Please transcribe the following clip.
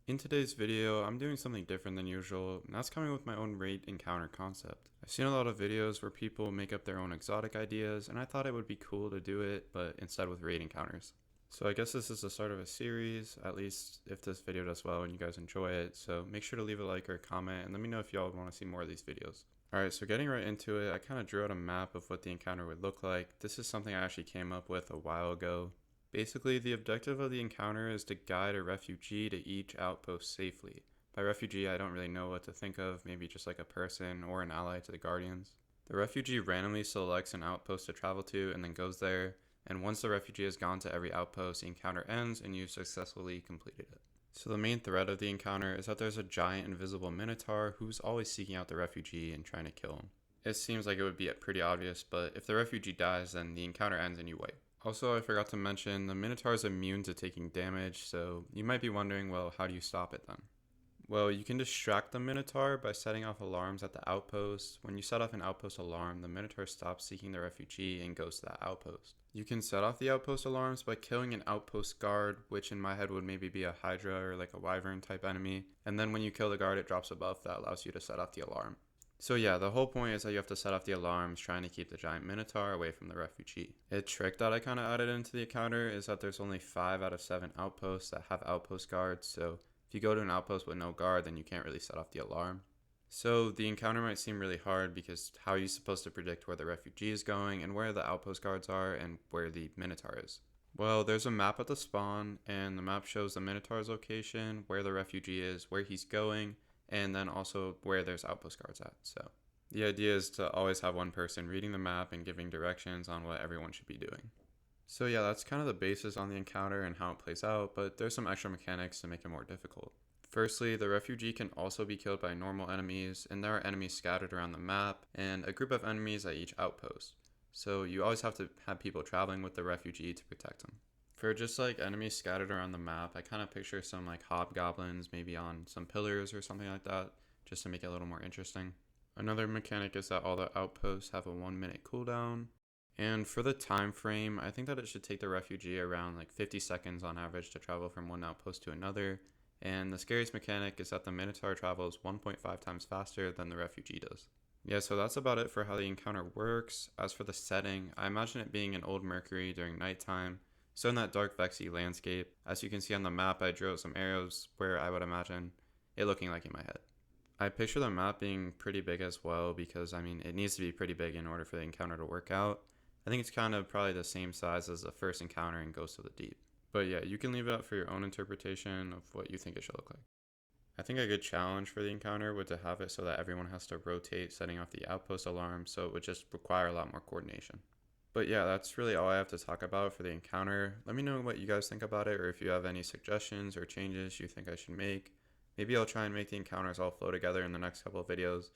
In today's video, I'm doing something different than usual, and that's coming with my own raid encounter concept. I've seen a lot of videos where people make up their own exotic ideas, and I thought it would be cool to do it, but instead with raid encounters. So I guess this is the start of a series, at least if this video does well and you guys enjoy it, so make sure to leave a like or a comment, and let me know if y'all want to see more of these videos. Alright, so getting right into it, I kind of drew out a map of what the encounter would look like. This is something I actually came up with a while ago. Basically, the objective of the encounter is to guide a refugee to each outpost safely. By refugee, I don't really know what to think of, maybe just like a person or an ally to the Guardians. The refugee randomly selects an outpost to travel to and then goes there, and once the refugee has gone to every outpost, the encounter ends and you've successfully completed it. So the main thread of the encounter is that there's a giant invisible Minotaur who's always seeking out the refugee and trying to kill him. It seems like it would be pretty obvious, but if the refugee dies, then the encounter ends and you wipe. Also, I forgot to mention, the Minotaur is immune to taking damage, so you might be wondering, well, how do you stop it then? Well, you can distract the Minotaur by setting off alarms at the outpost. When you set off an outpost alarm, the Minotaur stops seeking the refugee and goes to that outpost. You can set off the outpost alarms by killing an outpost guard, which in my head would maybe be a Hydra or like a Wyvern type enemy, and then when you kill the guard, it drops a buff that allows you to set off the alarm. So yeah, the whole point is that you have to set off the alarms trying to keep the giant Minotaur away from the refugee. A trick that I kind of added into the encounter is that there's only 5 out of 7 outposts that have outpost guards, so if you go to an outpost with no guard, then you can't really set off the alarm. So the encounter might seem really hard because how are you supposed to predict where the refugee is going and where the outpost guards are and where the Minotaur is? Well, there's a map at the spawn, and the map shows the Minotaur's location, where the refugee is, where he's going, and then also where there's outpost guards at. So the idea is to always have one person reading the map and giving directions on what everyone should be doing. So yeah, that's kind of the basis on the encounter and how it plays out, but there's some extra mechanics to make it more difficult. Firstly, the refugee can also be killed by normal enemies, and there are enemies scattered around the map, and a group of enemies at each outpost. So you always have to have people traveling with the refugee to protect them. For just like enemies scattered around the map, I kind of picture some like hobgoblins maybe on some pillars or something like that, just to make it a little more interesting. Another mechanic is that all the outposts have a 1 minute cooldown. And for the time frame, I think that it should take the refugee around like 50 seconds on average to travel from one outpost to another. And the scariest mechanic is that the Minotaur travels 1.5 times faster than the refugee does. Yeah, so that's about it for how the encounter works. As for the setting, I imagine it being in Old Mercury during nighttime, so in that dark Vexy landscape. As you can see on the map, I drew out some arrows where I would imagine it looking like in my head. I picture the map being pretty big as well because, I mean, it needs to be pretty big in order for the encounter to work out. I think it's kind of probably the same size as the first encounter in Ghost of the Deep. But yeah, you can leave it up for your own interpretation of what you think it should look like. I think a good challenge for the encounter would to have it so that everyone has to rotate setting off the outpost alarm, so it would just require a lot more coordination. But yeah, that's really all I have to talk about for the encounter. Let me know what you guys think about it, or if you have any suggestions or changes you think I should make. Maybe I'll try and make the encounters all flow together in the next couple of videos,